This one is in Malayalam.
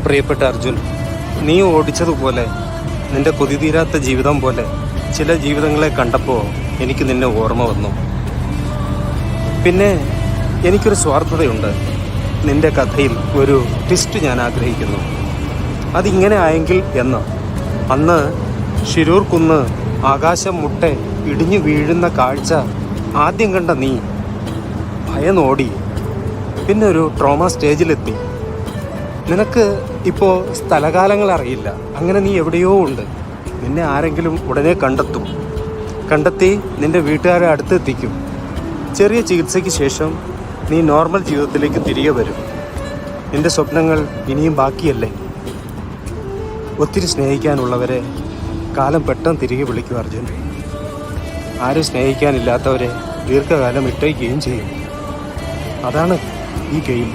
പ്രിയപ്പെട്ട അർജുൻ, നീ ഓടിച്ചതുപോലെ, നിന്റെ കൊതി തീരാത്ത ജീവിതം പോലെ ചില ജീവിതങ്ങളെ കണ്ടപ്പോൾ എനിക്ക് നിന്നെ ഓർമ്മ വന്നു. പിന്നെ എനിക്കൊരു സ്വാർത്ഥതയുണ്ട്. നിന്റെ കഥയിൽ ഒരു ട്വിസ്റ്റ് ഞാൻ ആഗ്രഹിക്കുന്നു. അതിങ്ങനെ ആയെങ്കിൽ എന്ന്. അന്ന് ശിരൂർ കുന്ന് ആകാശം മുട്ടെ ഇടിഞ്ഞു വീഴുന്ന കാഴ്ച ആദ്യം കണ്ട നീ ഭയന്നോടി. പിന്നെ ഒരു ട്രോമ സ്റ്റേജിലെത്തി. നിനക്ക് ഇപ്പോൾ സ്ഥലകാലങ്ങൾ അറിയില്ല. അങ്ങനെ നീ എവിടെയോ ഉണ്ട്. നിന്നെ ആരെങ്കിലും ഉടനെ കണ്ടെത്തി നിന്റെ വീട്ടുകാരെ അടുത്തെത്തിക്കും. ചെറിയ ചികിത്സയ്ക്ക് ശേഷം നീ നോർമൽ ജീവിതത്തിലേക്ക് തിരികെ വരും. നിന്റെ സ്വപ്നങ്ങൾ ഇനിയും ബാക്കിയല്ലേ? ഒത്തിരി സ്നേഹിക്കാനുള്ളവരെ കാലം പെട്ടെന്ന് തിരികെ വിളിക്കും അർജുൻ. ആരും സ്നേഹിക്കാനില്ലാത്തവരെ ദീർഘകാലം ഇട്ടേക്കുകയും ചെയ്യും. അതാണ് ഈ ഗെയിം.